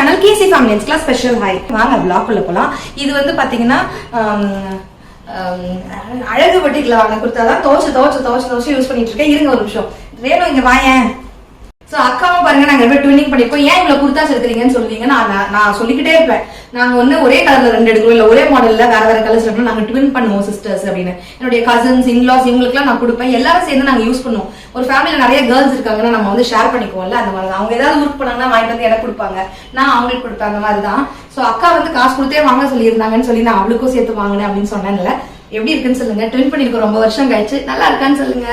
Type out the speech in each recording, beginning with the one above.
Channel KC ஃபேமிலிஸ்க்குலாம் special hi. வாங்க vlog-குள்ள போலாம். இது வந்து பாத்தீங்கன்னா அழகு பட்டிக்கல வாங்க கொடுத்தாதான் துவச்சு யூஸ் பண்ணிட்டு இருக்கேன். இருங்க ஒரு நிமிஷம். வேணும் இங்க வாயேன். சோ அக்காவும் பாருங்க நாங்க எப்படி ட்வினிங் பண்ணிருக்கோம். ஏன் இவ்வளவு குர்தாஸ் எடுக்கிறீங்கன்னு சொல்லுவீங்க. நான் சொல்லிக்கிட்டே இருப்பேன். நாங்க வந்து ஒரே கலர்ல 2 எடுக்கிறோம், இல்ல ஒரே மாடல்ல வேற கலர்ஸ் எடுக்கிறோம். நாங்க ட்வின் பண்ணுவோம் சிஸ்டர்ஸ் அப்படின்னு. என்னுடைய கசின்ஸ் இன்லாஸ் இவங்களுக்குலாம் நான் கொடுப்பேன். எல்லாரும் சேர்ந்து நாங்க யூஸ் பண்ணுவோம். ஒரு ஃபேமிலியில நிறைய கேர்ள்ஸ் இருக்காங்கன்னா நம்ம வந்து ஷேர் பண்ணிக்குவோம்ல. அந்த மாதிரி அவங்க ஏதாவது ஒர்க் பண்ணாங்கன்னா வாங்கிட்டு வந்து எனக்கு கொடுப்பாங்க, நான் அவங்களுக்கு கொடுப்பேன். அந்த மாதிரி தான். சோ அக்கா வந்து காசு கொடுத்தே வாங்க சொல்லியிருந்தாங்கன்னு சொல்லி நான் அவளுக்கும் சேர்த்து வாங்கினேன் அப்படின்னு சொன்னேன்ல. எப்படி இருக்குன்னு சொல்லுங்க. ட்வின் பண்ணிருக்கோம் ரொம்ப வருஷம் கழிச்சு. நல்லா இருக்கான்னு சொல்லுங்க.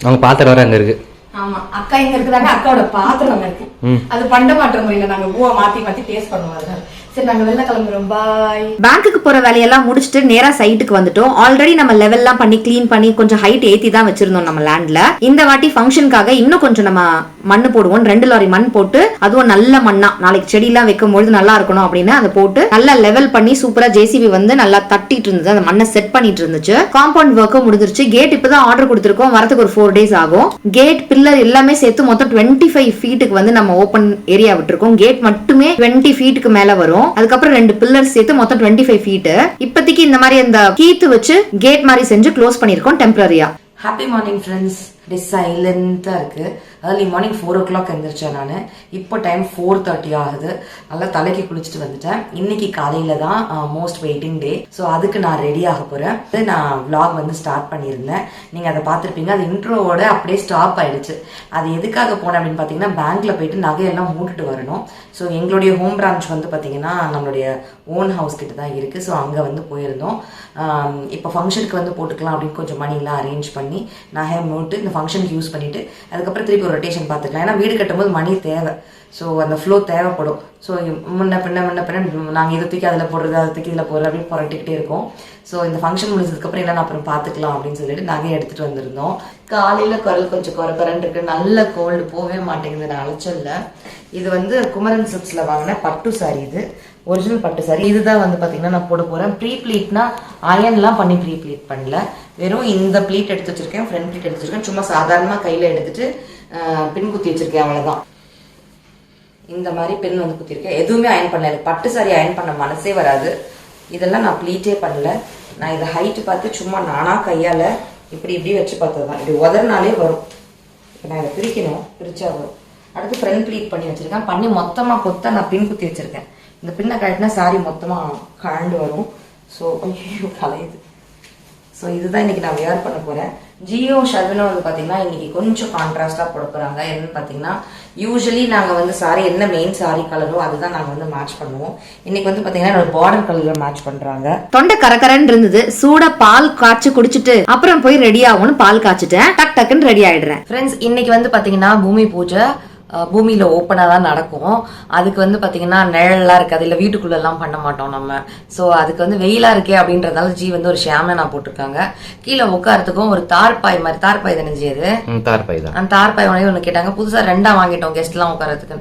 அவங்க பாத்திரம் வர அங்க இருக்கு. ஆமா அக்கா இங்க இருக்குதாங்க. அக்காவோட பாத்திரம் அங்க இருக்கு. அது பண்ட மாற்ற முறையில நாங்க பூவா மாத்தி டேஸ்ட் பண்ணுவோம். அதனால சரி நாங்க வெளில கிளம்புறோம். பாய். பேங்க்குக்கு போற வேலையெல்லாம் முடிச்சுட்டு நேரா சைட்டுக்கு வந்துட்டோம். ஆல்ரெடி நம்ம லெவல்லாம் பண்ணி கிளீன் பண்ணி கொஞ்சம் ஹைட் ஏத்தி தான் வச்சிருந்தோம் நம்ம லேண்ட்ல. இந்த வாட்டி ஃபங்க்ஷனுக்காக இன்னும் கொஞ்சம் நம்ம மண்ணு போடுவோம். 2 லாரி மண் போட்டு அதுவும் நல்ல மண்ணா நாளைக்கு செடி எல்லாம் வைக்கும் பொழுது நல்லா இருக்கணும் அப்படின்னு அதை போட்டு நல்லா லெவல் பண்ணி சூப்பரா ஜேசிபி வந்து நல்லா தட்டிட்டு இருந்தது. அந்த மண்ணை செட் பண்ணிட்டு இருந்துச்சு. காம்பவுண்ட் ஒர்க்கும் முடிஞ்சிருச்சு. கேட் இப்பதான் ஆர்டர் கொடுத்திருக்கோம். வரதுக்கு ஒரு 4 days ஆகும். கேட் பில்லர் எல்லாமே சேர்த்து மொத்தம் 25 ஃபீட்டுக்கு வந்து நம்ம ஓபன் ஏரியா விட்டுருக்கோம். கேட் மட்டுமே 20 ஃபீட்டுக்கு மேல வரும். அதுக்கப்புறம் 2 பில்லர் சேர்த்து மொத்தம் 25 ஃபீட். இப்போதைக்கு இந்த மாதிரி அந்த கீத்து வச்சு கேட் மாதிரி செஞ்சு க்ளோஸ் பண்ணிருக்கோம் டெம்பரரியா. Happy morning friends. டே சைலண்டா இருக்கு. ஏர்லி மார்னிங் 4 o'clock எழுந்திரிச்சேன் நான். இப்போ டைம் 4:30 ஆகுது. நல்லா தலைக்கு குளிச்சுட்டு வந்துட்டேன். இன்னைக்கு காலையில தான் மோஸ்ட் வெயிட்டிங் டே. ஸோ அதுக்கு நான் ரெடி ஆக போறேன். நான் vlog வந்து ஸ்டார்ட் பண்ணியிருந்தேன். நீங்க அதை பார்த்துருப்பீங்க. அது இன்ட்ரோவோட அப்படியே ஸ்டாப் ஆயிடுச்சு. அது எதுக்காக போனேன் அப்படின்னு பாத்தீங்கன்னா பேங்க்ல போயிட்டு நகையெல்லாம் மூட்டுட்டு வரணும். ஸோ எங்களுடைய ஹோம் பிரான்ச் வந்து பாத்தீங்கன்னா நம்மளுடைய ஓன் ஹவுஸ் கிட்ட தான் இருக்கு. ஸோ அங்க வந்து போயிருந்தோம். இப்போ ஃபங்க்ஷனுக்கு வந்து போட்டுக்கலாம் அப்படின்னு கொஞ்சம் மணிலாம் அரேஞ்ச் பண்ணி நகை மூட்டு இந்த ஃபங்க்ஷனுக்கு யூஸ் பண்ணிட்டு அதுக்கப்புறம் திருப்பி ஒரு ரொட்டேஷன் பார்த்துக்கலாம். ஏன்னா வீடு கட்டும்போது மணி தேவை. ஸோ அந்த ஃப்ளோ தேவைப்படும். ஸோ முன்ன பின்ன நாங்கள் இதை தூக்கி அதில் போடுறது அதை தூக்கி இதில் போடுறது அப்படின்னு புரட்டிக்கிட்டே இருக்கோம். ஸோ இந்த ஃபங்க்ஷன் முடிஞ்சதுக்கப்புறம் என்னென்ன அப்புறம் பார்த்துக்கலாம் அப்படின்னு சொல்லிட்டு நகையை எடுத்துகிட்டு வந்திருந்தோம். காலையில் குரல் கொஞ்சம் குறக்குறன்னு இருக்கு. நல்ல கோல்டு போகவே மாட்டேங்குது. நான் அழைச்சல்ல. இது வந்து குமரன் சிப்ஸில் வாங்கின பட்டு சாரி. இது ஒரிஜினல் பட்டு சாரி. இதுதான் வந்து பார்த்தீங்கன்னா நான் போட போகிறேன். ப்ரீ ப்ளீட்னா அயன்லாம் பண்ணி ப்ரீ ப்ளீட் பண்ணல. வெறும் இந்த ப்ளீட் எடுத்து வச்சிருக்கேன். ஃப்ரண்ட் ப்ளீட் எடுத்து வச்சிருக்கேன். சும்மா சாதாரணமாக கையில் எடுத்துட்டு பின் குத்தி வச்சிருக்கேன். அவ்வளோதான். இந்த மாதிரி பெண் வந்து குத்திருக்கேன். எதுவுமே அயன் பண்ணல. எனக்கு பட்டு சாரி அயன் பண்ண மனசே வராது. இதெல்லாம் நான் ப்ளீட்டே பண்ணல. நான் இதை ஹைட்டு பார்த்து சும்மா நானா கையால் இப்படி வச்சு பார்த்தது தான். இப்படி உதறினாலே வரும். இப்போ நான் இதை பிரிக்கணும். பிரிச்சா வரும். அடுத்து ஃப்ரண்ட் ப்ளீட் பண்ணி வச்சிருக்கேன். பண்ணி மொத்தமாக கொத்த நான் பின் குத்தி வச்சிருக்கேன். இந்த பின்னை கழட்டினா சாரி மொத்தமாக கழண்டு வரும். ஸோ ஐயோ கலையுது. ஸோ இதுதான் இன்னைக்கு நான் வியர் பண்ண போறேன். ஜியோ ஷர்வினும் வந்து பாத்தீங்கன்னா இன்னைக்கு கொஞ்சம் கான்ட்ராஸ்டா போட போறாங்க. என்னன்னு பாத்தீங்கன்னா யூஸ்வலி நாங்க வந்து சாரி என்ன மெயின் சாரி கலரோ அதுதான் நாங்க வந்து மேட்ச் பண்ணுவோம். இன்னைக்கு வந்து பாத்தீங்கன்னா என்னோட பார்டர் கலர்ல மேட்ச் பண்றாங்க. தொண்டை கரகரன்னு இருந்தது. சூட பால் காய்ச்சி குடிச்சிட்டு அப்புறம் போய் ரெடி ஆகும்னு பால் காய்ச்சிட்டேன். டக்குன்னு ரெடி ஆயிடுறேன். ஃப்ரெண்ட்ஸ் இன்னைக்கு வந்து பாத்தீங்கன்னா பூமி பூஜை பூமியில ஓப்பனா தான் நடக்கும். அதுக்கு வந்து பாத்தீங்கன்னா நிழல்லாம் இருக்காது. இல்ல வீட்டுக்குள்ள எல்லாம் பண்ண மாட்டோம் நம்ம. சோ அதுக்கு வந்து வெயிலா இருக்கே அப்படின்றதால ஜி வந்து ஒரு ஷாம்னா போட்டிருக்காங்க. கீழே உட்காரத்துக்கும் ஒரு தார்பாய் மாதிரி. தார்பாய் தானே ஜி அது? தார்பாய் தான். அந்த தார்பாய் ஒன்று கேட்டாங்க. புதுசா 2 வாங்கிட்டோம் கெஸ்ட் எல்லாம் உட்காரத்துக்கு.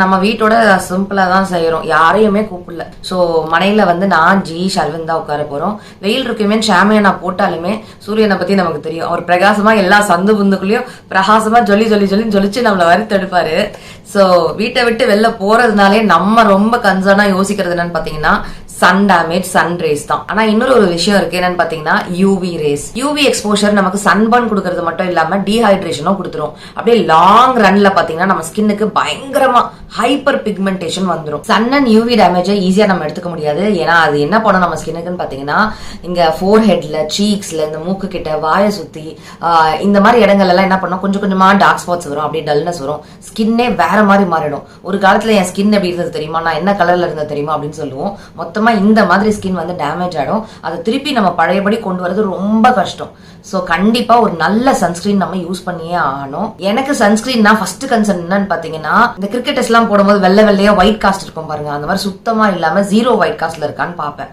நம்ம வீட்டோட சிம்பிளா தான் செய்யறோம். யாரையுமே கூப்பிடல. சோ மனையில வந்து நான் ஜி ஷர்வின் தான் உட்கார போறோம். வெயில் இருக்குமே ஷாமியா போட்டாலுமே சூரியனை பத்தி நமக்கு தெரியும். அவர் பிரகாசமா எல்லா சந்து புந்துக்குள்ளயும் பிரகாசமா ஜொலிச்சு நம்மள வறுத்தெடுப்பாரு. சோ வீட்டை விட்டு வெளில போறதுனாலே நம்ம ரொம்ப கன்சர்னா யோசிக்கிறது என்னன்னு பாத்தீங்கன்னா சன் டேமேஜ், சன் ரேஸ் தான். ஆனா இன்னொரு ஒரு விஷயம் இருக்கு. என்னன்னு பாத்தீங்கன்னா யூவி ரேஸ். யூவி எக்ஸ்போஷர் நமக்கு சன்பர்ன் கொடுக்கறது மட்டும் இல்லாம டீஹைட்ரேஷனும் கொடுத்துரும். அப்படியே லாங் ரன்ல பாத்தீங்கன்னா நம்ம ஸ்கின்னுக்கு பயங்கரமா ஹைப்பர் பிக்மெண்டேஷன் வந்துடும். சன் அண்ட் யூவி டேமேஜை ஈஸியா நம்ம எடுத்துக்க முடியாது. ஏன்னா அது என்ன பண்ணும் நம்ம ஸ்கின்னுக்குன்னு பாத்தீங்கன்னா இங்க ஃபோர்ஹெட்ல, சீக்ஸ்ல, இந்த மூக்கு கிட்ட, வாயை சுத்தி இந்த மாதிரி இடங்கள் எல்லாம் என்ன பண்ணும் கொஞ்சம் கொஞ்சமா டார்க் ஸ்பாட்ஸ் வரும். அப்படியே டல்னஸ் வரும். ஸ்கின்னே வேற மாதிரி மாறிடும். ஒரு காலத்துல என் ஸ்கின் எப்படி இருந்தது தெரியுமா, நான் என்ன கலர்ல இருந்தது தெரியுமா அப்படின்னு சொல்லுவோம். மொத்தமா இந்த மாதிரி ஸ்கின் வந்து டேமேஜ் ஆயிடும். அதை திருப்பி நம்ம பழையபடி கொண்டு வரது ரொம்ப கஷ்டம். சோ கண்டிப்பா ஒரு நல்ல சன்ஸ்கிரீன் நம்ம யூஸ் பண்ணியே ஆகணும். எனக்கு சன்ஸ்கிரீன் ஃபர்ஸ்ட் கன்சர்ன் என்னன்னு பாத்தீங்கன்னா இந்த கிரிக்கெட்டர்ஸ் எல்லாம் போடும்போது வெள்ளையா ஒயிட் காஸ்ட் இருக்கும் பாருங்க. அந்த மாதிரி சுத்தமா இல்லாம 0 ஒயிட் காஸ்ட்ல இருக்கான்னு பாப்பேன்.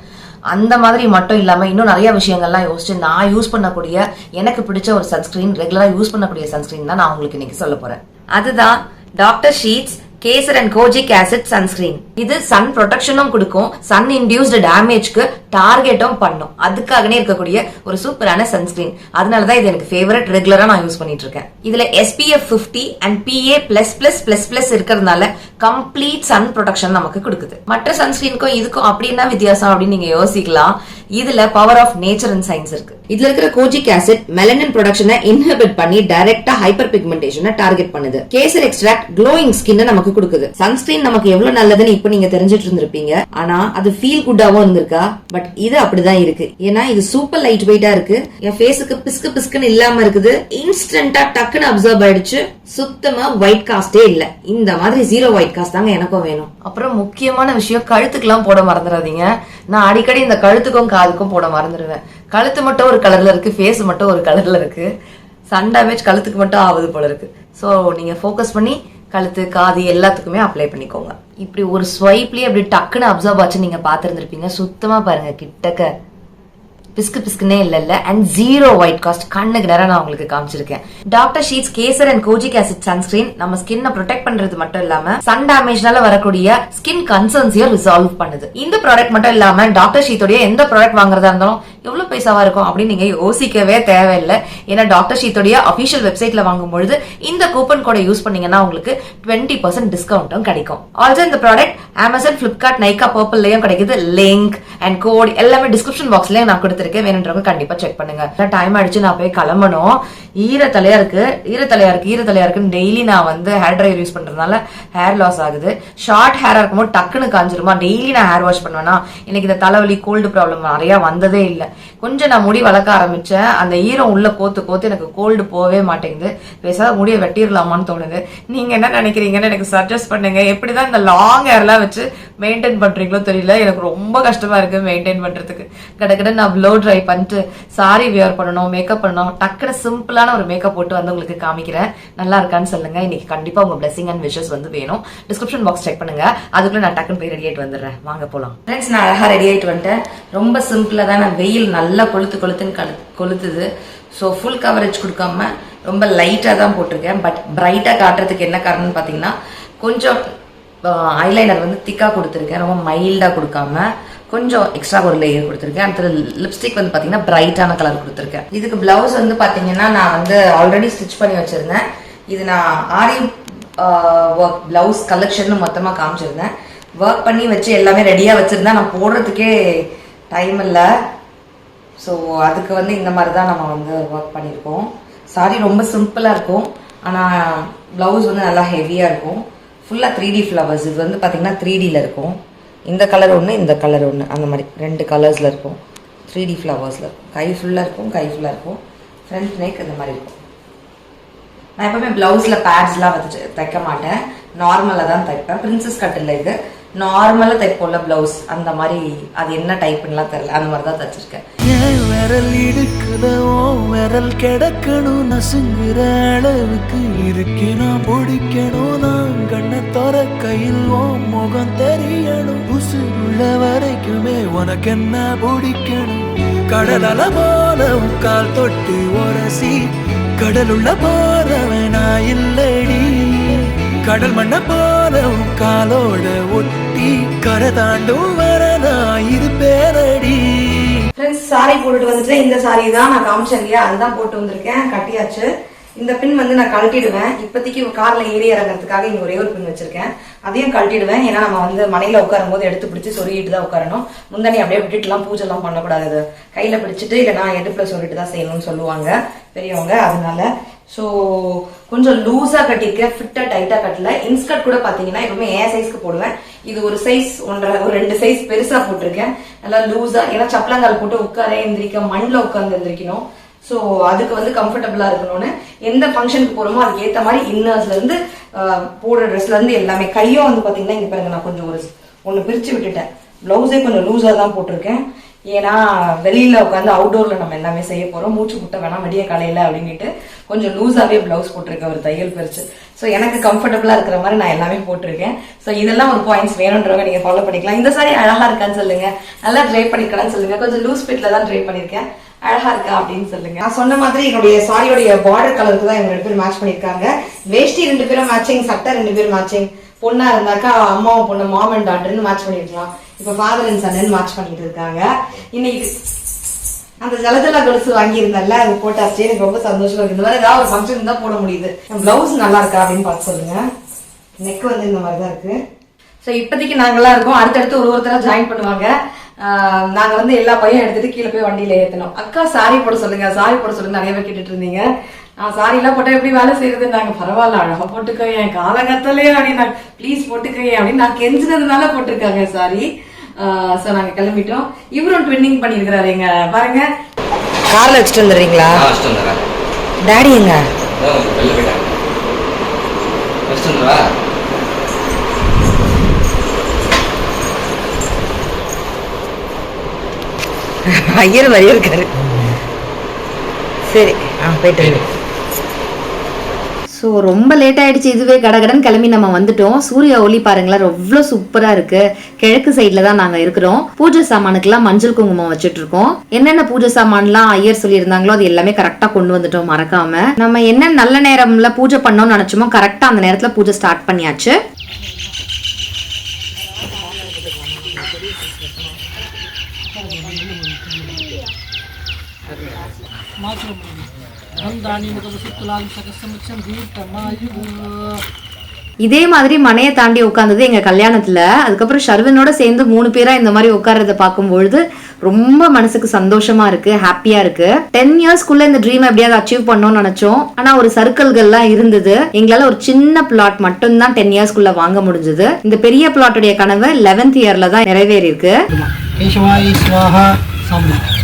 அந்த மாதிரி மட்டும் இல்லாம இன்னும் நிறைய விஷயங்கள்லாம் யோசிச்சு நான் யூஸ் பண்ணக்கூடிய எனக்கு பிடிச்ச ஒரு சன்ஸ்கிரீன், ரெகுலரா யூஸ் பண்ணக்கூடிய சன்ஸ்கிரீன் தான் நான் உங்களுக்கு இன்னைக்கு சொல்ல போறேன். அதுதான் doctor sheets kesar and kojic acid sunscreen. இது சன் ப்ரொடெக்ஷனும் கொடுக்கும், சன் இன்டியூஸ்டு டேமேஜ்க்கு டார்கெட்டும் பண்ணும். அதுக்காகவே இருக்கக்கூடிய ஒரு சூப்பரான சன்ஸ்கிரீன். அதனாலதான் இது எனக்கு ஃபேவரட், ரெகுலரா நான் யூஸ் பண்ணிட்டு இருக்கேன். இதுல SPF 50 அண்ட் PA++++ இருக்கிறதுனால கம்ப்ளீட் சன் ப்ரொடெக்ஷன் நமக்கு கொடுக்குது. மற்ற சன்ஸ்கிரீனுக்கும் இதுக்கும் அப்படின்னா வித்தியாசம் அப்படின்னு நீங்க யோசிக்கலாம். இதுல power of nature and science இருக்கு. இதுல இருக்கிற கோஜிக் ஆசிட் மெலனின் ப்ரொடக்ஷனை இன்ஹிபிட் பண்ணி டைரக்டா ஹைப்பர் பிக்மெண்டேஷனை டார்கெட் பண்ணுது. கேசர் எக்ஸ்ட்ராக்ட் க்ளோயிங் ஸ்கின் நமக்கு கொடுக்குது. சன்ஸ்கிரீன் நமக்கு எவ்வளவு நல்லதுன்னு இப்ப நீங்க தெரிஞ்சிட்டு இருந்திருப்பீங்க. ஆனா அது ஃபீல் குட்டாவும் இருந்திருக்கா? பட் இது அப்படிதான் இருக்கு. ஏன்னா இது சூப்பர் லைட் வெயிட்டா இருக்கு, என் ஃபேஸுக்கு பிஸ்கு பிஸ்குன்னு இல்லாம இருக்குது, இன்ஸ்டன்டா டக்குன்னு அப்சர்வ் ஆயிடுச்சு, சுத்தமா ஒயிட் காஸ்டே இல்ல. இந்த மாதிரி 0 ஒயிட் காஸ்ட் தாங்க எனக்கும் வேணும். அப்புறம் முக்கியமான விஷயம், கழுத்துக்கெல்லாம் போட மறந்துடாதீங்க. நான் அடிக்கடி இந்த கழுத்துக்கும் காதுக்கும் போட மறந்துடுவேன். கழுத்து மட்டும் ஒரு கலர்ல இருக்கு, ஃபேஸ் மட்டும் ஒரு கலர்ல இருக்கு. சன் டேமேஜ் கழுத்துக்கு மட்டும் ஆகுது போல இருக்கு. சோ நீங்க ஃபோக்கஸ் பண்ணி கழுத்து காது எல்லாத்துக்குமே அப்ளை பண்ணிக்கோங்க. இப்படி ஒரு ஸ்வைப்லயே அப்படி டக்குன்னு அப்சர்வ் ஆச்சு நீங்க பாத்துருந்துருப்பீங்க. சுத்தமா பாருங்க, கிட்டக்க பிஸ்கு பிஸ்குனே இல்ல. அண்ட் 0 ஒயிட் காஸ்ட், கண்ணுக்கு நேரம் நான் உங்களுக்கு காமிச்சிருக்கேன். Doctor sheets kesar and kojic acid sunscreen நம்ம ஸ்கின்னை ப்ரொடெக்ட் பண்றது மட்டும் இல்லாம சன் டேமேஜ்னால வரக்கூடிய ஸ்கின் கன்சர்ன்ஸையும் ரிசால்வ் பண்ணுது. இந்த ப்ராடக்ட் மட்டும் இல்லாம டாக்டர் ஷீத்தோடைய எந்த ப்ராடக்ட் வாங்குறதா இருந்தாலும் எவ்வளவு பைசாவா இருக்கும் அப்படின்னு நீங்க யோசிக்கவே தேவையில்லை. ஏன்னா டாக்டர் ஷீத்தோடைய அபிஷியல் வெப்சைட்ல வாங்கும்பொழுது இந்த கூப்பன் கோடை யூஸ் பண்ணீங்கன்னா உங்களுக்கு 20% டிஸ்கவுண்ட்டும் கிடைக்கும். ஆல்சோ இந்த ப்ராடக்ட் அமேசான், பிளிப்கார்ட், நைகா, பர்பிள்லயும் கிடைக்குது. லிங்க் அண்ட் கோட் எல்லாமே டிஸ்கிரிப்ஷன் பாக்ஸ்லயும் நான் கொடுத்துருக்கேன். வேணுன்றவங்க கண்டிப்பா செக் பண்ணுங்க. டைம் ஆயிடுச்சு, நான் போய் கிளம்பணும். ஈரத்தலையா இருக்குன்னு டெய்லி நான் வந்து ஹேர் ட்ரையர் யூஸ் பண்றதுனால ஹேர் லாஸ் ஆகுது. ஷார்ட் ஹேரா இருக்கும்போது டக்குன்னு காஞ்சிருமா. டெய்லி நான் ஹேர் வாஷ் பண்ணுவேன்னா எனக்கு இந்த தலைவலி கோல்டு ப்ராப்ளம் நிறைய வந்ததே இல்லை. கொஞ்சம் நான் முடி வளர்க்க ஆரம்பிச்சேன், அந்த ஈரம் உள்ள கோத்து எனக்கு கோல்டு போகவே மாட்டேங்குது. பேசாத முடியை வெட்டிடலாமான்னு தோணுது. நீங்க என்ன நினைக்கிறீங்கன்னு எனக்கு சஜஸ்ட் பண்ணுங்க. எப்படிதான் இந்த லாங் ஹேர்லாம் வச்சு மெயின்டைன் பண்றீங்களோ தெரியல, எனக்கு ரொம்ப கஷ்டமா இருக்கு மெயின்டைன் பண்றதுக்கு. கடை நான் ப்ளோ ட்ரை பண்ணிட்டு சாரி வியர் பண்ணணும், மேக்கப் பண்ணணும், டக்குனு சிம்பிளான ஒரு மேக்கப் போட்டு வந்து உங்களுக்கு காமிக்கிறேன். நல்லா இருக்கான்னு சொல்லுங்க. இன்னைக்கு கண்டிப்பா உங்க பிளெஸிங் அண்ட் விஷஸ் வந்து வேணும். டிஸ்கிரிப்ஷன் பாக்ஸ் செக் பண்ணுங்க. அதுக்குள்ள நான் டக்குன்னு போய் ரெடி ஆயிட்டு வந்துடுறேன். வாங்க போலாம். ஃப்ரெண்ட்ஸ், நான் அழகா ரெடி ஆயிட்டு வந்துட்டேன். ரொம்ப சிம்பிளா தான். நான் வெயில் நல்லா கொளுத்துது. ஸோ ஃபுல் கவரேஜ் கொடுக்காம ரொம்ப லைட்டாக தான் போட்டிருக்கேன். பட் பிரைட்டாக காட்டுறதுக்கு என்ன காரணம்னு பார்த்தீங்கன்னா, கொஞ்சம் ஐலைனர் வந்து திக்காக கொடுத்துருக்கேன், ரொம்ப மைல்டாக கொடுக்காம கொஞ்சம் எக்ஸ்ட்ரா ஒரு லேயர் கொடுத்துருக்கேன். அடுத்த லிப்ஸ்டிக் வந்து பார்த்தீங்கன்னா பிரைட்டான கலர் கொடுத்துருக்கேன். இதுக்கு பிளவுஸ் வந்து பார்த்தீங்கன்னா நான் வந்து ஆல்ரெடி ஸ்டிச் பண்ணி வச்சிருந்தேன். இது நான் ஆரி ஒர்க் பிளவுஸ் கலெக்ஷன் மொத்தமாக காமிச்சிருந்தேன். ஒர்க் பண்ணி வச்சு எல்லாமே ரெடியாக வச்சுருந்தேன். நான் போடுறதுக்கே டைம் இல்லை. ஸோ அதுக்கு வந்து இந்த மாதிரி தான் நம்ம வந்து ஒர்க் பண்ணியிருக்கோம். சாரி ரொம்ப சிம்பிளாக இருக்கும், ஆனால் ப்ளவுஸ் வந்து நல்லா ஹெவியாக இருக்கும். ஃபுல்லாக 3D ஃப்ளவர்ஸ். இது வந்து பார்த்தீங்கன்னா 3Dயில் இருக்கும். இந்த கலர் ஒன்று, இந்த கலர் ஒன்று, அந்த மாதிரி 2 கலர்ஸில் இருக்கும். 3D ஃப்ளவர்ஸில் இருக்கும். கை ஃபுல்லாக இருக்கும். ஃப்ரண்ட் நெக் இந்த மாதிரி இருக்கும். நான் எப்பவுமே ப்ளவுஸில் பேட்ஸ்லாம் வச்சு தைக்க மாட்டேன், நார்மலாக தான் தைப்பேன். பிரின்சஸ் கட் இல்லை, இது நார்மலாக தைப்போம்ல ப்ளவுஸ், அந்த மாதிரி. அது என்ன டைப்புலாம் தெரியல, அந்த மாதிரி தான் தைச்சிருக்கேன். விரல் இடுக்குதோ விரல் கிடக்கணும், நசுங்குற அளவுக்கு இருக்கணும், பிடிக்கணும். நான் கண்ண தர கையில் முகம் தெரியணும், உசுருள்ள வரைக்குமே உனக்கு என்ன பிடிக்கணும். கடல் அல போல கால் தொட்டு உரசி, கடலுள்ள போறவனா இல்லடி, கடல் மண்ண போல காலோட ஒட்டி, கரை தாண்டும் வரனா இது பேரடி. ஃப்ரெண்ட்ஸ், சாரி போட்டுட்டு வந்துட்டு இந்த சாரி தான் நான் காமிச்சேன் இல்லையா, அதுதான் போட்டு வந்திருக்கேன். கட்டியாச்சு. இந்த பின் வந்து நான் கழட்டிடுவேன். இப்போதைக்கு கார்ல ஏறி இறங்குறதுக்காக இங்க ஒரே ஒரு பின் வச்சிருக்கேன், அதையும் கழட்டிடுவேன். ஏன்னா நம்ம வந்து மனையில உட்காரும் போது எடுத்து பிடிச்சி சொருகிட்டு தான் உட்காரணும். முந்தானி அப்படியே விட்டுட்டுலாம் பூஜை எல்லாம் பண்ணக்கூடாது, கையில பிடிச்சிட்டு இல்லைன்னா எடுப்புல சொல்லிட்டு தான் செய்யணும்னு சொல்லுவாங்க பெரியவங்க. அதனால ஸோ கொஞ்சம் லூஸா கட்டியிருக்கேன், ஃபிட்டா டைட்டா கட்டல. இன்ஸ்கர்ட் கூட பாத்தீங்கன்னா எப்பவுமே ஏ சைஸ்க்கு போடுவேன். இது ஒரு சைஸ் 1.5 சைஸ் பெருசா போட்டிருக்கேன், நல்லா லூஸா. ஏன்னா சப்பலங்கால் போட்டு உட்காரே எந்திரிக்க, மண்ணில் உட்காந்து எந்திரிக்கணும். ஸோ அதுக்கு வந்து கம்ஃபர்டபுளா இருக்கணும்னு எந்த ஃபங்க்ஷனுக்கு போறோமோ அதுக்கு ஏற்ற மாதிரி இன்னர்ஸ்ல இருந்து போடுற ட்ரெஸ்ல இருந்து எல்லாமே. கையும் வந்து பாத்தீங்கன்னா இங்க பாருங்க, நான் கொஞ்சம் ஒன்னு பிரிச்சு விட்டுட்டேன். பிளவுஸே கொஞ்சம் லூஸா தான் போட்டிருக்கேன். ஏன்னா வெளியில உட்காந்து அவுட்டோர்ல நம்ம எல்லாமே செய்ய போறோம், மூச்சு முட்டை வேணாம் விடிய காலையில அப்படின்ட்டு கொஞ்சம் லூஸாவே பிளவுஸ் போட்டிருக்கேன், ஒரு தையல் பிரிச்சு. ஸோ எனக்கு கம்ஃபர்டபுளா இருக்கிற மாதிரி நான் எல்லாமே போட்டிருக்கேன். ஸோ இதெல்லாம் ஒரு பாயிண்ட்ஸ் வேணுன்றவங்க நீங்க ஃபாலோ பண்ணிக்கலாம். இந்த சாரி அழகா இருக்கான்னு சொல்லுங்க, நல்லா ட்ரை பண்ணிக்கலாம்னு சொல்லுங்க. கொஞ்சம் லூஸ் ஃபிட்ல தான் ட்ரை பண்ணிருக்கேன், அழகா இருக்கா அப்படின்னு சொல்லுங்க. நான் சொன்ன மாதிரி என்னுடைய சாரியோடைய பார்டர் கலருக்கு தான் இவங்க 2 பேரும் மேட்ச் பண்ணிருக்காங்க. வேஷ்டி 2 பேரும் மேட்சிங், சட்டை 2 பேரும் மேட்சிங், பொண்ணா இருந்தாக்கா அம்மாவும் பொண்ணு மாம் அண்ட் டாட்டர்னு மேட்ச் பண்ணிருக்கலாம். இப்ப ஃபாதர் அண்ட் சன்னு மேட்ச் பண்ணிட்டு இருக்காங்க. இன்னைக்கு அந்த ஜலஜலா கொலுசு வாங்கியிருந்தேன்ல, அது போட்டாச்சு. எனக்கு ரொம்ப சந்தோஷமா இருக்கு. இந்த மாதிரி ஏதாவது ஒரு ஃபங்க்ஷன் தான் போட முடியுது. பிளவுஸ் நல்லா இருக்கா அப்படின்னு பார்த்து சொல்லுங்க. நெக் வந்து இந்த மாதிரி தான் இருக்கு. ஸோ இப்போதைக்கு நாங்கெல்லாம் இருக்கோம். அடுத்தடுத்து ஒருத்தரா ஜாயின் பண்ணுவாங்க. நாங்க வந்து எல்லா பையன் எடுத்துட்டு கீழே போய் வண்டியில ஏத்தணும். அக்கா சாரி போட சொல்லுங்க, சாரி போட சொல்லுங்க நிறைய பேர் கேட்டுட்டு இருந்தீங்க. சாரி எல்லாம் போட்டா எப்படி வேலை செய்யறது? நாங்க பரவாயில்ல, அழகா போட்டுக்கோங்க, காலங்கத்திலே அப்படின்னு ப்ளீஸ் போட்டுக்கோங்க அப்படின்னு நான் கெஞ்சினதுனால போட்டிருக்காங்க சாரி. சோ நாங்க கிளம்பிட்டோம். இவரும் ட்வின்னிங் பண்ணிருக்கிறாரு. எங்க பாருங்க, கார்ல வச்சுட்டு வந்துடுறீங்களா? டாடி எங்க? ஐயர் மாதிரியே இருக்காரு. சரி போயிட்டு. ஸோ ரொம்ப லேட் ஆயிடுச்சு. இதுவே கடகடன் கிளம்பி நம்ம வந்துட்டோம். சூரிய ஒளி பாருங்களேன், எவ்வளோ சூப்பரா இருக்கு. கிழக்கு சைட்ல தான் நாங்க இருக்கிறோம். பூஜை சாமானுக்குலாம் மஞ்சள் குங்குமம் வச்சுட்டு இருக்கோம். என்னென்ன பூஜை சாமான்லாம் ஐயர் சொல்லியிருந்தாங்களோ அது எல்லாமே கரெக்டா கொண்டு வந்துட்டோம். மறக்காம நம்ம என்ன நல்ல நேரம்ல பூஜை பண்ணோம்னு நினைச்சோமோ கரெக்டா அந்த நேரத்துல பூஜை ஸ்டார்ட் பண்ணியாச்சு. இதே மாதிரி மனையை தாண்டி உட்கார்ந்தது எங்க கல்யாணத்துல. அதுக்கப்புறம் ஷர்வினோட சேர்ந்து 3 பேரா இந்த மாதிரி உட்கார்றத பார்க்கும்பொழுது ரொம்ப மனசுக்கு சந்தோஷமா இருக்கு, ஹாப்பியா இருக்கு. 10 இயர்ஸ்க்குள்ள இந்த ட்ரீம் எப்படியாவது அச்சீவ் பண்ணணும்னு நினைச்சோம். ஆனா ஒரு சர்க்கிள்கள்லாம் இருந்தது. எங்களால ஒரு சின்ன பிளாட் மட்டும் தான் 10 இயர்ஸ்க்குள்ள வாங்க முடிஞ்சது. இந்த பெரிய பிளாட்டுடைய கனவு 11th இயர்ல தான் நிறைவேறி இருக்கு.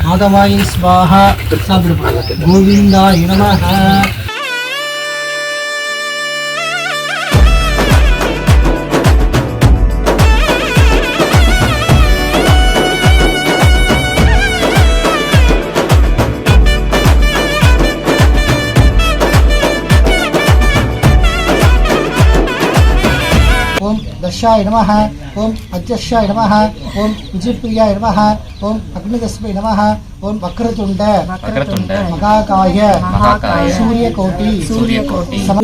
மாதவாய் ஸ்வாஹா கோவிந்தாய நமஹ. ஓம் தர்ஷாய நமஹ. ஓம் அஜ்ஜஷாய நமஹ. ஓம் விஜயப்பிரியாய நமஹ. ஓம் அக்னிதஸ்மை நமஹ. ஓம் வக்ரதுண்ட மகாகாய சூரியகோட்டி.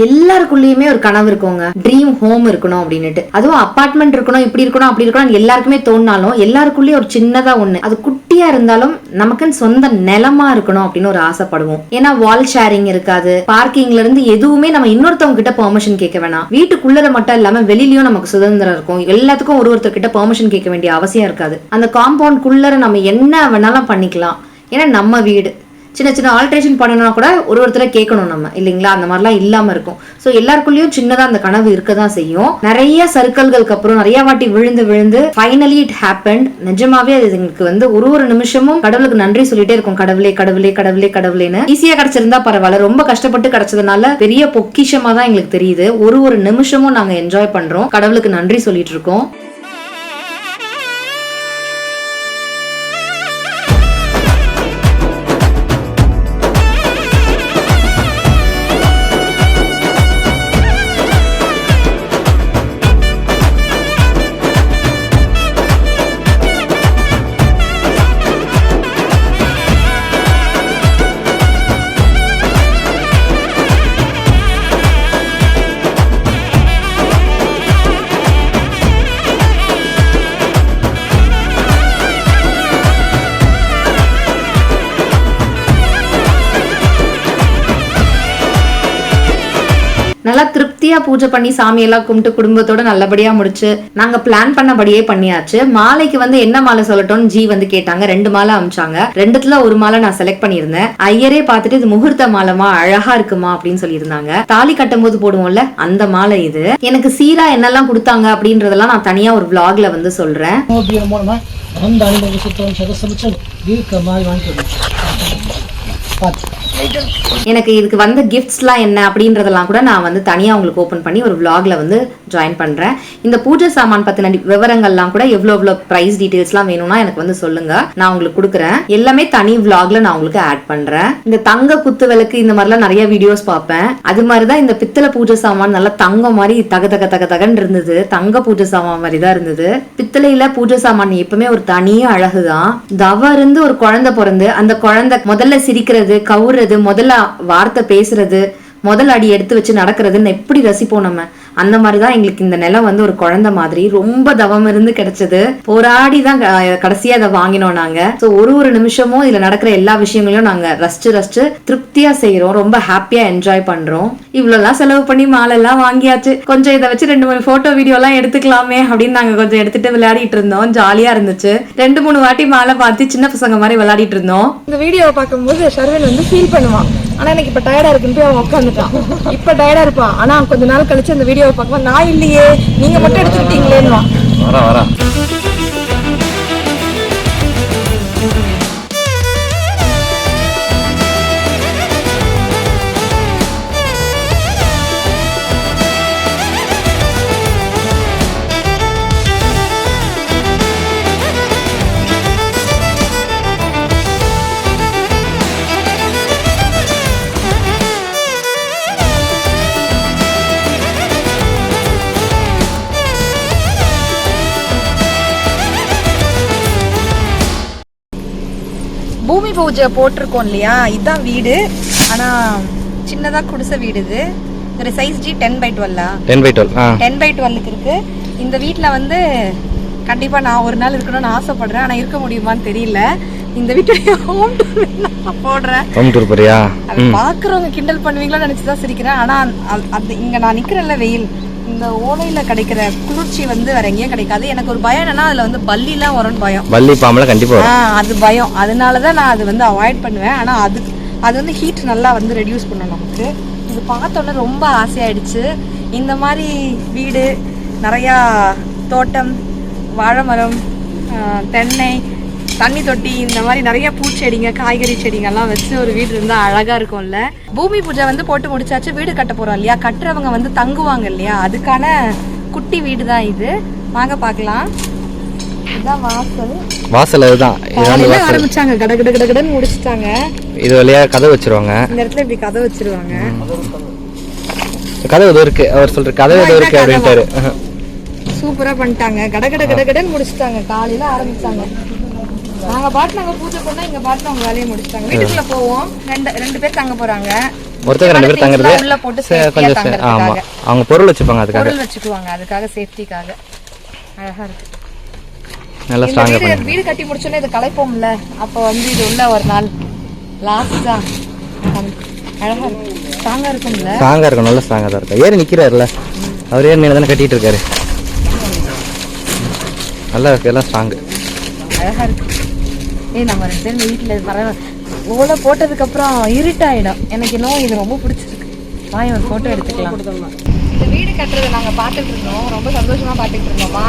எல்லாருக்குள்ளயுமே ஒரு கனவு இருக்குங்க, ட்ரீம் ஹோம் இருக்கணும் அப்படின்னுட்டு. அதுவும் அபார்ட்மெண்ட் இருக்கணும், இப்படி இருக்கணும் அப்படி இருக்கணும் எல்லாருக்குமே தோணினாலும் எல்லாருக்குள்ளயும் ஒரு சின்னதா ஒண்ணு, அது குட்டியா இருந்தாலும் நமக்குன்னு சொந்த நிலமா இருக்கணும் அப்படின்னு ஒரு ஆசைப்படுவோம். ஏன்னா வால் ஷேரிங் இருக்காது, பார்க்கிங்ல இருந்து எதுவுமே நம்ம இன்னொருத்தவங்க கிட்ட பெர்மிஷன் கேட்க வேணாம். வீட்டுக்குள்ளர மட்டும் இல்லாம வெளியிலயும் நமக்கு சுதந்திரம் இருக்கும். எல்லாத்துக்கும் ஒருத்தர் கிட்ட பெர்மிஷன் கேட்க வேண்டிய அவசியம் இருக்காது. அந்த காம்பவுண்ட் குள்ளர நம்ம என்ன வேணாலும் பண்ணிக்கலாம். ஏன்னா நம்ம வீடு. சின்ன சின்ன ஆல்ட்ரேஷன் பண்ணணும்னா கூட ஒருத்தரை கேட்கணும் நம்ம, இல்லைங்களா? அந்த மாதிரிலாம் இல்லாம இருக்கும். ஸோ எல்லாருக்குள்ளயும் சின்னதா அந்த கனவு இருக்கதான் செய்யும். நிறைய சர்க்கிள்களுக்கு அப்புறம் நிறைய வாட்டி விழுந்து ஃபைனலி இட் ஹேப்பன்ட். நிஜமாவே அது எங்களுக்கு வந்து ஒரு நிமிஷமும் கடவுளுக்கு நன்றி சொல்லிட்டே இருக்கும். கடவுளே கடவுளே கடவுளே கடவுளேன்னு. ஈஸியா கிடைச்சிருந்தா பரவாயில்ல, ரொம்ப கஷ்டப்பட்டு கிடைச்சதுனால பெரிய பொக்கிஷமா தான் எங்களுக்கு தெரியுது. ஒரு நிமிஷமும் நாங்க என்ஜாய் பண்றோம், கடவுளுக்கு நன்றி சொல்லிட்டு இருக்கோம். நல்லா திருப்தியா பூஜை பண்ணி சாமியெல்லாம் கும்பிட்டு குடும்பத்தோட நல்லபடியா முடிச்சு நாங்க பிளான் பண்ணபடியே பண்ணியாச்சு. மாலைக்கு வந்து என்ன மாலை சொல்லட்டும்னு ஜி வந்து கேட்டாங்க. 2 மாலை அமிச்சாங்க. 2த்துல ஒரு மாலை நான் செலக்ட் பண்ணியிருந்தேன். ஐயரே பார்த்துட்டு இது முகூர்த்த மாலைமா, அழகா இருக்குமா அப்படின்னு சொல்லியிருந்தாங்க. தாலி கட்டும் போது போடுவோம்ல அந்த மாலை இது. எனக்கு சீரா என்னெல்லாம் கொடுத்தாங்க அப்படின்றதெல்லாம் நான் தனியா ஒரு vlogல வந்து சொல்றேன். எனக்கு இதுக்கு வந்த கிஃப்ட்ஸ்லாம் என்ன அப்படின்றதெல்லாம் கூட நான் வந்து தனியா உங்களுக்கு ஓபன் பண்ணி ஒரு vlogல வந்து ஜாயின் பண்றேன். இந்த பூஜை சாமான் பத்தின விவரங்கள்லாம் கூட எவ்வளவு பிரைஸ் டீடைல்ஸ்லாம் வேணும்னா எனக்கு வந்து சொல்லுங்க, நான் உங்களுக்கு கொடுக்குறேன். எல்லாமே தனி vlogல நான் உங்களுக்கு ஆட் பண்றேன். இந்த தங்க குத்து விளக்கு இந்த மாதிரிலாம் நிறைய வீடியோஸ் பார்ப்பேன். அது மாதிரிதான் இந்த பித்தளை பூஜை சாமான் நல்லா தங்கம் மாதிரி தகன்னு இருந்தது. தங்க பூஜை சாமான் மாதிரி தான் இருந்தது. பித்தளையில பூஜை சாமான் எப்பவுமே ஒரு தனிய அழகுதான். தவ இருந்து ஒரு குழந்தை பிறந்து அந்த குழந்தை முதல்ல சிரிக்கிறது, கவுறது, முதல்ல வார்த்தை பேசுறது, முதல் அடி எடுத்து வச்சு நடக்கிறதுன்னு எப்படி ரசிப்போம் நம்ம. அந்த மாதிரிதான் எங்களுக்கு இந்த நிலம் வந்து ஒரு குழந்தை மாதிரி ரொம்ப தவம் இருந்து கிடைச்சது. போராடி தான் கடைசியா அதை வாங்கினோம் நாங்க. சோ ஒரு நிமிஷமும் இதுல நடக்கிற எல்லா விஷயங்களையும் நாங்க ரசிச்சு திருப்தியா செய்யறோம். ரொம்ப ஹாப்பியா என்ஜாய் பண்றோம். இவ்வளவு செலவு பண்ணி மாலை எல்லாம் வாங்கியாச்சு. கொஞ்சம் இதை வச்சு 2-3 போட்டோ வீடியோ எல்லாம் எடுத்துக்கலாமே அப்படின்னு நாங்க கொஞ்சம் எடுத்துட்டு விளையாடிட்டு இருந்தோம். ஜாலியா இருந்துச்சு. 2-3 வாட்டி மாலை பார்த்து சின்ன பசங்க மாதிரி விளையாடிட்டு இருந்தோம். இந்த வீடியோவை பார்க்கும்போது ஷர்வன் வந்து ஃபீல் பண்ணுவான். ஆனா எனக்கு இப்ப டயர்டா இருக்குன்னு அவன் உட்காந்துட்டான். இப்ப டயர்டா இருப்பான். ஆனா கொஞ்ச நாள் கழிச்சு அந்த வீடியோவை பார்க்கும்போது நான் இல்லையே நீங்க மட்டும் எடுத்துக்கிட்டீங்களேன்னு வரா பூமி பூஜை போட்டிருக்கோம் இல்லையா, இதுதான் வீடு. ஆனா சின்னதா குடிசை வீடு இது. ஒரு சைஸ் ஜி 10x12 10x12 இருக்கு. இந்த வீட்டுல வந்து கண்டிப்பா நான் ஒரு நாள் இருக்கணும்னு ஆசைப்படுறேன். ஆனா இருக்க முடியுமான்னு தெரியல. இந்த வீட்டுடைய ஹோம் டூர் நான் போடுறேன். ஹோம் டூர் போறியா? பாக்குறவங்க கிண்டல் பண்ணுவீங்களா நினைச்சுதான் சிரிக்கிறேன். ஆனா அந்த இங்க நான் நிக்கிறேன்ல வெயில், இந்த ஓலையில கிடைக்கிற குளிர்ச்சி வந்து வேற எங்கேயும் கிடைக்காது. எனக்கு ஒரு பயம் என்னன்னா அதுல வந்து பல்லி எல்லாம் வரும்னு பயம். பல்லி பாம்பெல்லாம் கண்டிப்பா அது பயம். அதனாலதான் நான் அது வந்து அவாய்ட் பண்ணுவேன். ஆனா அது வந்து ஹீட் நல்லா வந்து ரெடியூஸ் பண்ணும் நமக்கு. இது பார்த்தோன்னே ரொம்ப ஆசையாயிடுச்சு. இந்த மாதிரி வீடு, நிறையா தோட்டம், வாழை மரம், தென்னை, தண்ணி தொட்டி, இந்த மாதிரி நிறைய பூச்செடிங்க, காய்கறி செடிங்கெல்லாம் வச்சு ஒரு வீடு இருந்தா அழகா இருக்கும்ல. பூமி பூஜை வந்து போட்டு முடிச்சாச்சு. வீடு கட்ட போறோம் இல்லையா, கட்டுறவங்க வந்து தங்குவாங்க இல்லையா, அதுக்கான குட்டி வீடு தான் இது. வாங்க பாக்கலாம். இதுதான் வாசல். இதுதான் ஆரம்பிச்சாங்க. கடன்னு முடிச்சிட்டாங்க. இது வழியா கதை வச்சிருவாங்க. இந்த இடத்துல இப்படி கதை வச்சிருவாங்க. கதை ஏதோ இருக்கு, அவர் சொல்ற கதை ஏதோ இருக்கு அப்படின்ட்டாரு. சூப்பரா பண்ணிட்டாங்க. கடன்னு முடிச்சிட்டாங்க. காலையில ஆரம்பிச்சாங்க. நாங்க பூஜை பண்ணா இங்க பாட்டு அவங்க வேலையை முடிச்சிட்டாங்க. வீட்டுக்குள்ள போவோம். ரெண்டு பேர் தங்க போறாங்க. ஒருத்தங்க 2 பேர் தங்குறது உள்ள போட்டு கொஞ்சம் ஆமா அவங்க பொருள் வச்சுப்பாங்க. அதுக்காக வச்சுக்குவாங்க. அதுக்காக சேஃப்டிக்காக அழகா இருக்கு. நல்லா ஸ்ட்ராங்கா பண்ணி வீடு கட்டி முடிச்சோனே இது கலைப்போம்ல, அப்ப வந்து இது உள்ள ஒரு நாள் லாஸ்டா அழகா இருக்கு. ஸ்ட்ராங்கா இருக்கும்ல. ஸ்ட்ராங்கா இருக்கும். நல்லா ஸ்ட்ராங்கா தான் இருக்கு. ஏறி நிக்கிறாருல அவர், ஏறி நின்னு தானே கட்டிட்டு இருக்காரு. நல்லா இருக்கு. எல்லாம் ஸ்ட்ராங். அழகா இருக்கு. நம்ம 2 பேரும் வீட்டுல ஓலை போட்டதுக்கு அப்புறம் இருட்டாயிடும். எனக்கு இன்னும் இது ரொம்ப பிடிச்சிருக்கு. வாய் ஒரு போட்டோ எடுத்துக்கலாம். இந்த வீடு கட்டுறதை நாங்க பாத்துட்டு இருந்தோம். ரொம்ப சந்தோஷமா பாத்துட்டு இருந்தோமா.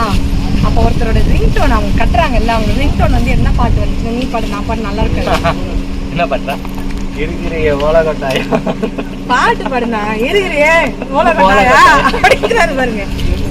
அப்ப ஒருத்தரோட ரிங்டோன் அவங்க கட்டுறாங்கல்ல, அவங்க ரிங்டோன் வந்து என்ன பாட்டு வந்துச்சு, நீ பாடு நான் பாடு நல்லா இருக்கு. என்ன பண்ற? இருக்கிறியே ஓலை கொட்டாயா பாட்டு பாடுனா, இருக்கிறியே ஓலை கொட்டாயா அப்படிங்கிறாரு பாருங்க.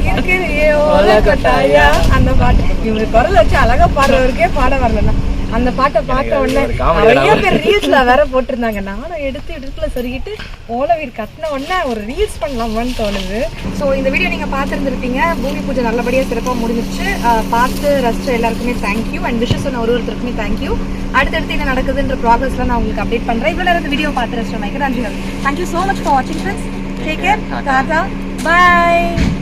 இருக்கிறியே ஓலை கொட்டாயா அந்த பாட்டு. இவங்க குரல் வச்சு அழகா பாடுறவருக்கே பாட வரலன்னா அந்த பாட்டை பார்த்த உடனே நிறைய பேர் ரீல்ஸ்ல வேற போட்டிருந்தாங்க. நானும் எடுத்து இடுப்புல சொருகிட்டு ஓலை வீடு கட்டின உடனே ஒரு ரீல்ஸ் பண்ணலாமான்னு தோணுது. ஸோ இந்த வீடியோ நீங்க பார்த்துருந்துருப்பீங்க. பூமி பூஜை நல்லபடியா சிறப்பாக முடிஞ்சிச்சு. பார்த்து ரசிச்ச எல்லாருக்குமே தேங்க்யூ. அண்ட் விஷஸ் சொன்ன ஒருத்தருக்குமே தேங்க்யூ. அடுத்தடுத்து என்ன நடக்குதுன்ற ப்ராக்ரஸ்லாம் நான் உங்களுக்கு அப்டேட் பண்றேன். இவ்வளவு நேரம் வீடியோ பார்த்து ரசிச்ச நன்றி. தேங்க்யூ ஸோ மச் ஃபார் வாட்சிங் friends. Take care. Tata. By.